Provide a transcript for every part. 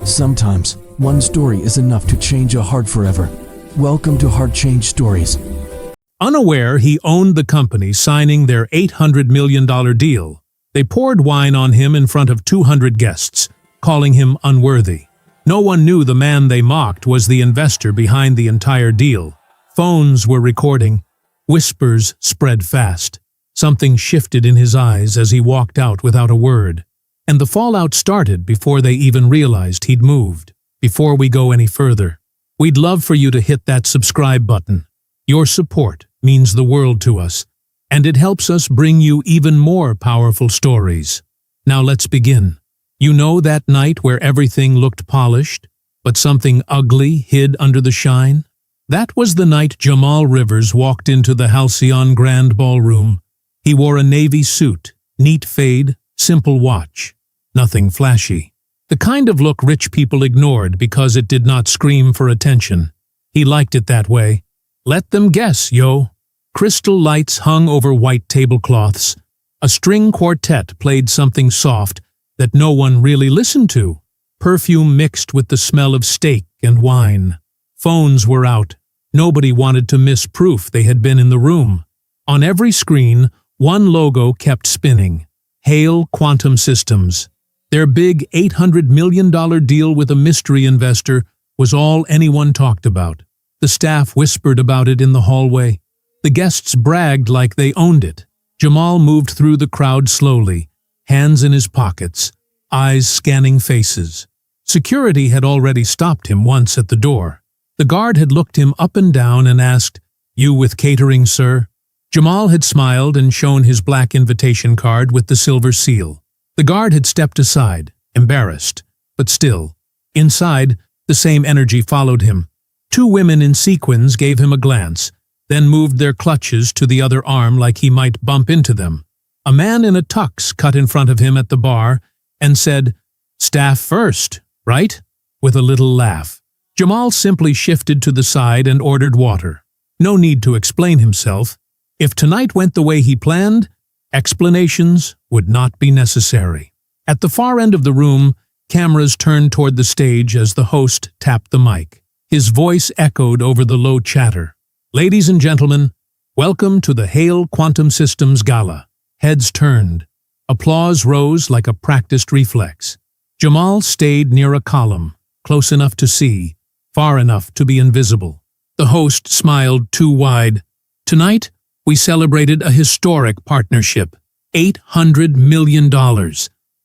Sometimes, one story is enough to change a heart forever. Welcome to Heart Change Stories. Unaware he owned the company signing their $800 million deal, they poured wine on him in front of 200 guests, calling him unworthy. No one knew the man they mocked was the investor behind the entire deal. Phones were recording. Whispers spread fast. Something shifted in his eyes as he walked out without a word. And the fallout started before they even realized he'd moved. Before we go any further, we'd love for you to hit that subscribe button. Your support means the world to us, and it helps us bring you even more powerful stories. Now let's begin. You know that night where everything looked polished, but something ugly hid under the shine? That was the night Jamal Rivers walked into the Halcyon Grand Ballroom. He wore a navy suit, neat fade, simple watch. Nothing flashy. The kind of look rich people ignored because it did not scream for attention. He liked it that way. Let them guess, yo. Crystal lights hung over white tablecloths. A string quartet played something soft that no one really listened to. Perfume mixed with the smell of steak and wine. Phones were out. Nobody wanted to miss proof they had been in the room. On every screen, one logo kept spinning. Hale Quantum Systems. Their big $800 million deal with a mystery investor was all anyone talked about. The staff whispered about it in the hallway. The guests bragged like they owned it. Jamal moved through the crowd slowly, hands in his pockets, eyes scanning faces. Security had already stopped him once at the door. The guard had looked him up and down and asked, "You with catering, sir?" Jamal had smiled and shown his black invitation card with the silver seal. The guard had stepped aside, embarrassed, but still. Inside, the same energy followed him. Two women in sequins gave him a glance, then moved their clutches to the other arm like he might bump into them. A man in a tux cut in front of him at the bar and said, "Staff first, right?" with a little laugh. Jamal simply shifted to the side and ordered water. No need to explain himself. If tonight went the way he planned, explanations would not be necessary. At the far end of the room, cameras turned toward the stage as the host tapped the mic. His voice echoed over the low chatter. "Ladies and gentlemen, welcome to the Hale Quantum Systems Gala." Heads turned. Applause rose like a practiced reflex. Jamal stayed near a column, close enough to see, far enough to be invisible. The host smiled too wide. "Tonight, we celebrated a historic partnership, $800 million,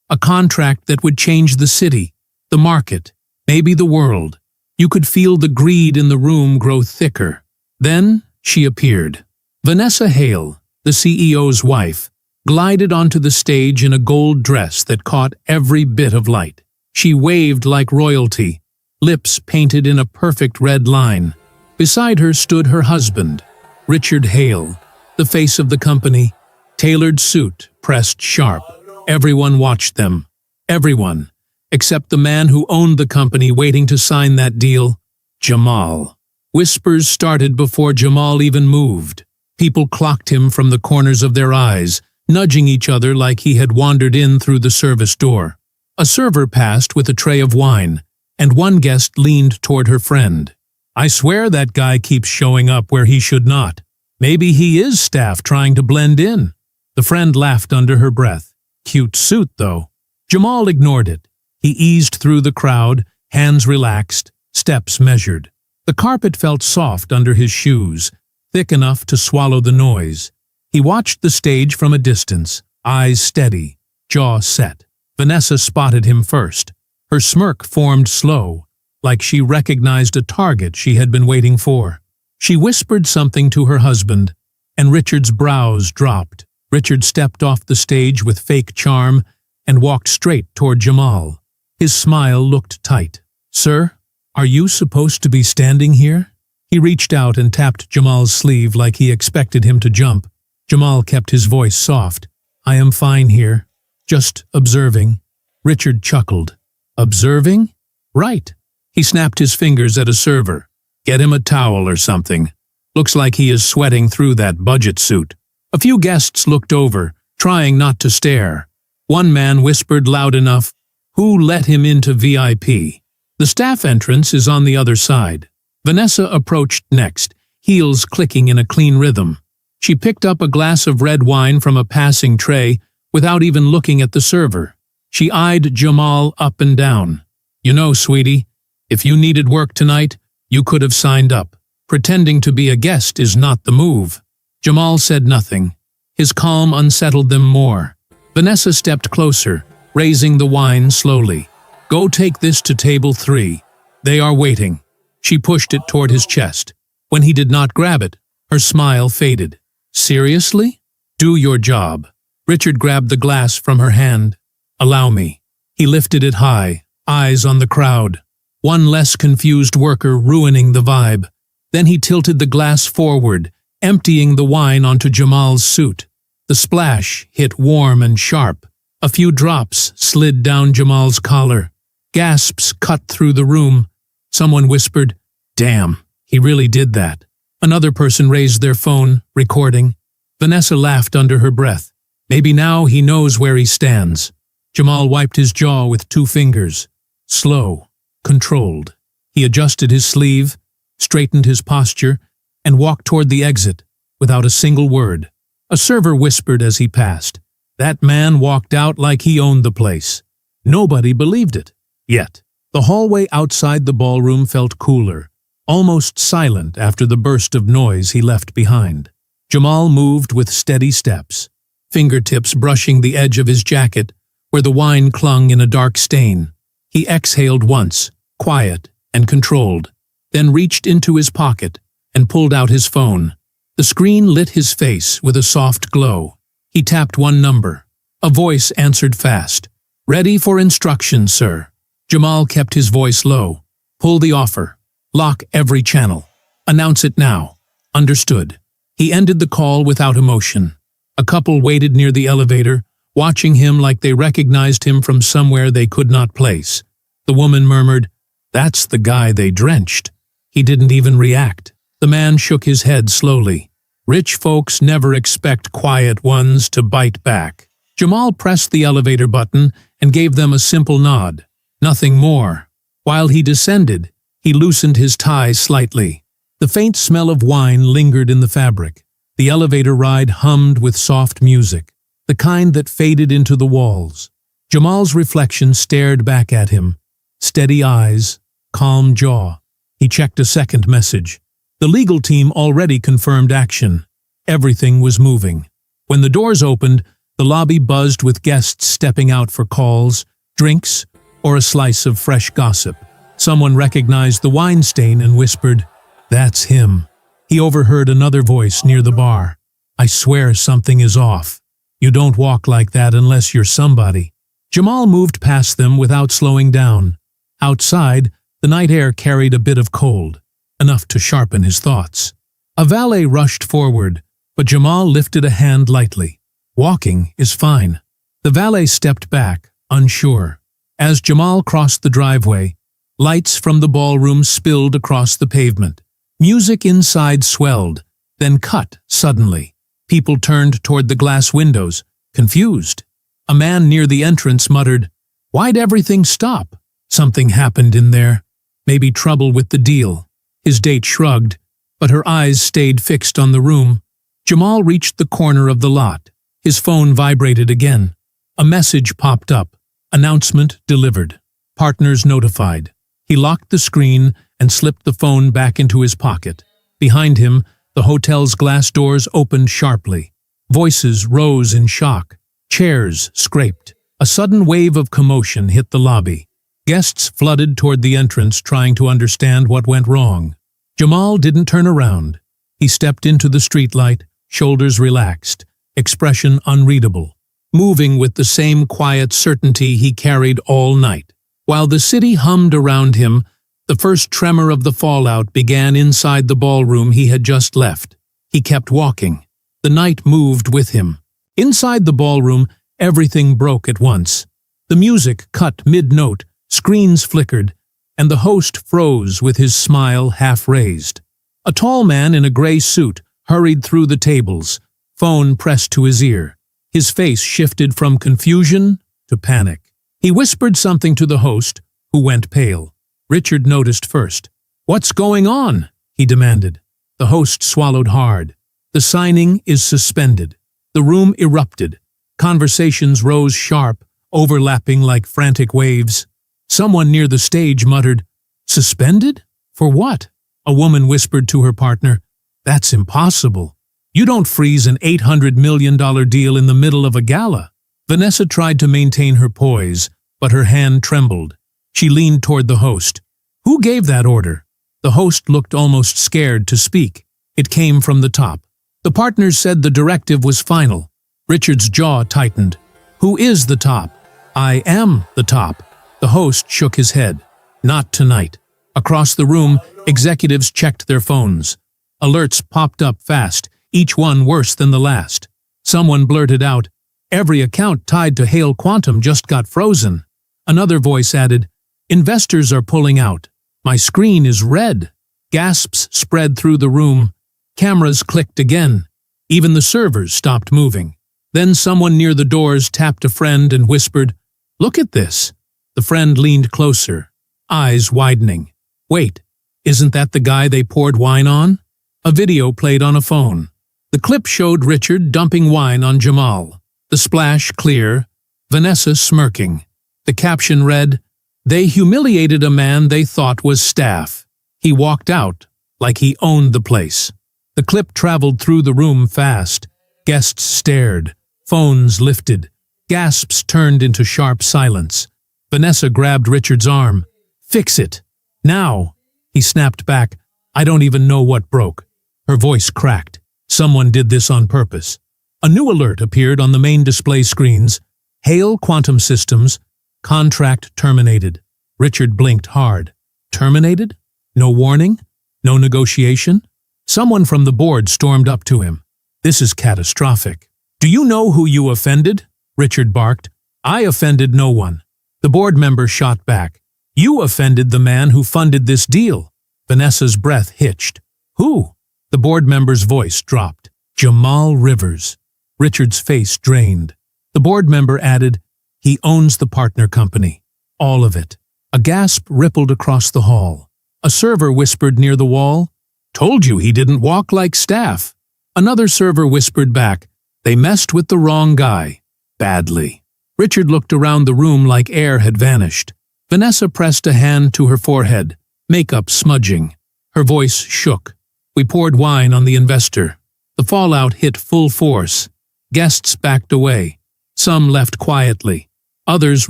a contract that would change the city, the market, maybe the world. You could feel the greed in the room grow thicker. Then she appeared. Vanessa Hale, the CEO's wife, glided onto the stage in a gold dress that caught every bit of light. She waved like royalty, lips painted in a perfect red line. Beside her stood her husband, Richard Hale, the face of the company, tailored suit, pressed sharp. Everyone watched them. Everyone, except the man who owned the company waiting to sign that deal, Jamal. Whispers started before Jamal even moved. People clocked him from the corners of their eyes, nudging each other like he had wandered in through the service door. A server passed with a tray of wine, and one guest leaned toward her friend. "I swear that guy keeps showing up where he should not. Maybe he is staff trying to blend in." The friend laughed under her breath. Cute suit, though. Jamal ignored it. He eased through the crowd, hands relaxed, steps measured. The carpet felt soft under his shoes, thick enough to swallow the noise. He watched the stage from a distance, eyes steady, jaw set. Vanessa spotted him first. Her smirk formed slow, like she recognized a target she had been waiting for. She whispered something to her husband, and Richard's brows dropped. Richard stepped off the stage with fake charm and walked straight toward Jamal. His smile looked tight. "Sir, are you supposed to be standing here?" He reached out and tapped Jamal's sleeve like he expected him to jump. Jamal kept his voice soft. "I am fine here, just observing." Richard chuckled. "Observing? Right." He snapped his fingers at a server. "Get him a towel or something. Looks like he is sweating through that budget suit." A few guests looked over, trying not to stare. One man whispered loud enough, "Who let him into VIP?" The staff entrance is on the other side. Vanessa approached next, heels clicking in a clean rhythm. She picked up a glass of red wine from a passing tray without even looking at the server. She eyed Jamal up and down. "You know, sweetie, if you needed work tonight, you could have signed up. Pretending to be a guest is not the move." Jamal said nothing. His calm unsettled them more. Vanessa stepped closer, raising the wine slowly. "Go take this to table 3. They are waiting." She pushed it toward his chest. When he did not grab it, her smile faded. "Seriously? Do your job." Richard grabbed the glass from her hand. "Allow me." He lifted it high, eyes on the crowd. One less confused worker ruining the vibe. Then he tilted the glass forward, emptying the wine onto Jamal's suit. The splash hit warm and sharp. A few drops slid down Jamal's collar. Gasps cut through the room. Someone whispered, "Damn, he really did that." Another person raised their phone, recording. Vanessa laughed under her breath. Maybe now he knows where he stands. Jamal wiped his jaw with 2 fingers. Slow, controlled. He adjusted his sleeve, straightened his posture, and walked toward the exit, without a single word. A server whispered as he passed. That man walked out like he owned the place. Nobody believed it. Yet, the hallway outside the ballroom felt cooler, almost silent after the burst of noise he left behind. Jamal moved with steady steps, fingertips brushing the edge of his jacket, where the wine clung in a dark stain. He exhaled once, quiet and controlled, then reached into his pocket and pulled out his phone. The screen lit his face with a soft glow. He tapped one number. A voice answered fast. "Ready for instructions, sir." Jamal kept his voice low. "Pull the offer. Lock every channel. Announce it now." "Understood." He ended the call without emotion. A couple waited near the elevator, watching him like they recognized him from somewhere they could not place. The woman murmured, "That's the guy they drenched." He didn't even react. The man shook his head slowly. Rich folks never expect quiet ones to bite back. Jamal pressed the elevator button and gave them a simple nod. Nothing more. While he descended, he loosened his tie slightly. The faint smell of wine lingered in the fabric. The elevator ride hummed with soft music, the kind that faded into the walls. Jamal's reflection stared back at him. Steady eyes, calm jaw. He checked a second message. The legal team already confirmed action. Everything was moving. When the doors opened, the lobby buzzed with guests stepping out for calls, drinks, or a slice of fresh gossip. Someone recognized the wine stain and whispered, "That's him." He overheard another voice near the bar. "I swear something is off. You don't walk like that unless you're somebody." Jamal moved past them without slowing down. Outside, the night air carried a bit of cold, enough to sharpen his thoughts. A valet rushed forward, but Jamal lifted a hand lightly. "Walking is fine." The valet stepped back, unsure. As Jamal crossed the driveway, lights from the ballroom spilled across the pavement. Music inside swelled, then cut suddenly. People turned toward the glass windows, confused. A man near the entrance muttered, "Why'd everything stop?" Something happened in there. Maybe trouble with the deal. His date shrugged, but her eyes stayed fixed on the room. Jamal reached the corner of the lot. His phone vibrated again. A message popped up. Announcement delivered. Partners notified. He locked the screen and slipped the phone back into his pocket. Behind him, the hotel's glass doors opened sharply. Voices rose in shock. Chairs scraped. A sudden wave of commotion hit the lobby. Guests flooded toward the entrance trying to understand what went wrong. Jamal didn't turn around. He stepped into the streetlight, shoulders relaxed, expression unreadable, moving with the same quiet certainty he carried all night. While the city hummed around him, the first tremor of the fallout began inside the ballroom he had just left. He kept walking. The night moved with him. Inside the ballroom, everything broke at once. The music cut mid-note, screens flickered, and the host froze with his smile half-raised. A tall man in a gray suit hurried through the tables, phone pressed to his ear. His face shifted from confusion to panic. He whispered something to the host, who went pale. Richard noticed first. "What's going on?" he demanded. The host swallowed hard. "The signing is suspended." The room erupted. Conversations rose sharp, overlapping like frantic waves. Someone near the stage muttered, "Suspended? For what?" A woman whispered to her partner, "That's impossible. You don't freeze an $800 million deal in the middle of a gala." Vanessa tried to maintain her poise, but her hand trembled. She leaned toward the host. "Who gave that order?" The host looked almost scared to speak. It came from the top. The partners said the directive was final. Richard's jaw tightened. "Who is the top?" "I am the top." The host shook his head. "Not tonight." Across the room, executives checked their phones. Alerts popped up fast, each one worse than the last. Someone blurted out, "Every account tied to Hale Quantum just got frozen." Another voice added, "Investors are pulling out. My screen is red." Gasps spread through the room. Cameras clicked again. Even the servers stopped moving. Then someone near the doors tapped a friend and whispered, "Look at this." The friend leaned closer, eyes widening. "Wait, isn't that the guy they poured wine on?" A video played on a phone. The clip showed Richard dumping wine on Jamal. The splash clear, Vanessa smirking. The caption read, "They humiliated a man they thought was staff. He walked out like he owned the place." The clip traveled through the room fast. Guests stared. Phones lifted. Gasps turned into sharp silence. Vanessa grabbed Richard's arm. "Fix it. Now." He snapped back. "I don't even know what broke." Her voice cracked. Someone did this on purpose. A new alert appeared on the main display screens. "Hale Quantum Systems. Contract terminated." Richard blinked hard. Terminated? No warning? No negotiation? Someone from the board stormed up to him. "This is catastrophic." "Do you know who you offended?" Richard barked. "I offended no one." The board member shot back. "You offended the man who funded this deal." Vanessa's breath hitched. "Who?" The board member's voice dropped. "Jamal Rivers." Richard's face drained. The board member added, "He owns the partner company. All of it." A gasp rippled across the hall. A server whispered near the wall, "Told you he didn't walk like staff." Another server whispered back, "They messed with the wrong guy. Badly." Richard looked around the room like air had vanished. Vanessa pressed a hand to her forehead, makeup smudging. Her voice shook. "We poured wine on the investor." The fallout hit full force. Guests backed away. Some left quietly. Others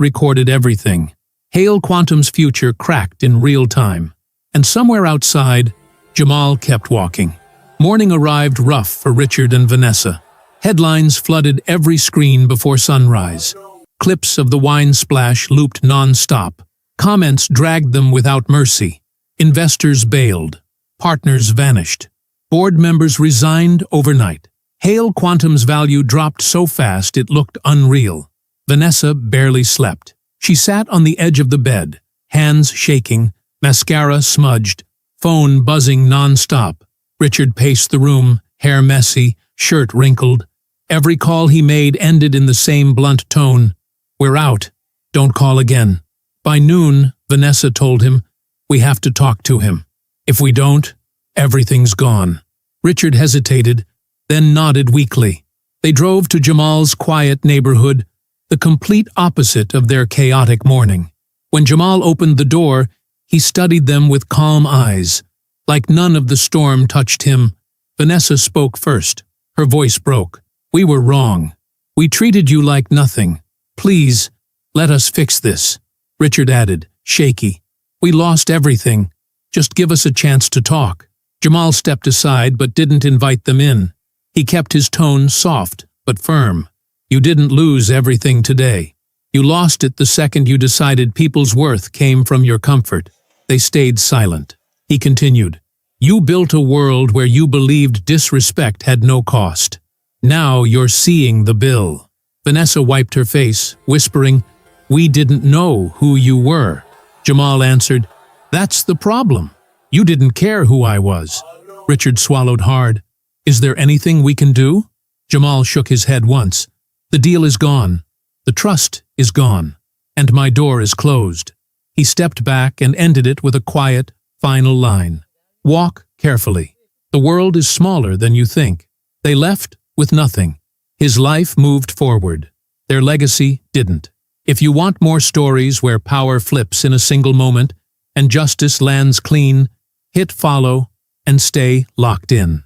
recorded everything. Hale Quantum's future cracked in real time. And somewhere outside, Jamal kept walking. Morning arrived rough for Richard and Vanessa. Headlines flooded every screen before sunrise. Clips of the wine splash looped non-stop. Comments dragged them without mercy. Investors bailed. Partners vanished. Board members resigned overnight. Hale Quantum's value dropped so fast it looked unreal. Vanessa barely slept. She sat on the edge of the bed, hands shaking, mascara smudged, phone buzzing non-stop. Richard paced the room, hair messy, shirt wrinkled. Every call he made ended in the same blunt tone. "We're out. Don't call again." By noon, Vanessa told him, "We have to talk to him. If we don't, everything's gone." Richard hesitated, then nodded weakly. They drove to Jamal's quiet neighborhood, the complete opposite of their chaotic morning. When Jamal opened the door, he studied them with calm eyes. Like none of the storm touched him, Vanessa spoke first. Her voice broke. "We were wrong. We treated you like nothing. Please, let us fix this." Richard added, shaky, "We lost everything. Just give us a chance to talk." Jamal stepped aside but didn't invite them in. He kept his tone soft but firm. "You didn't lose everything today. You lost it the second you decided people's worth came from your comfort." They stayed silent. He continued, "You built a world where you believed disrespect had no cost. Now you're seeing the bill." Vanessa wiped her face, whispering, "We didn't know who you were." Jamal answered, "That's the problem. You didn't care who I was." Richard swallowed hard. "Is there anything we can do?" Jamal shook his head once. "The deal is gone. The trust is gone. And my door is closed." He stepped back and ended it with a quiet, final line. Walk carefully. The world is smaller than you think. They left with nothing. His life moved forward. Their legacy didn't. If you want more stories where power flips in a single moment and justice lands clean, hit follow and stay locked in.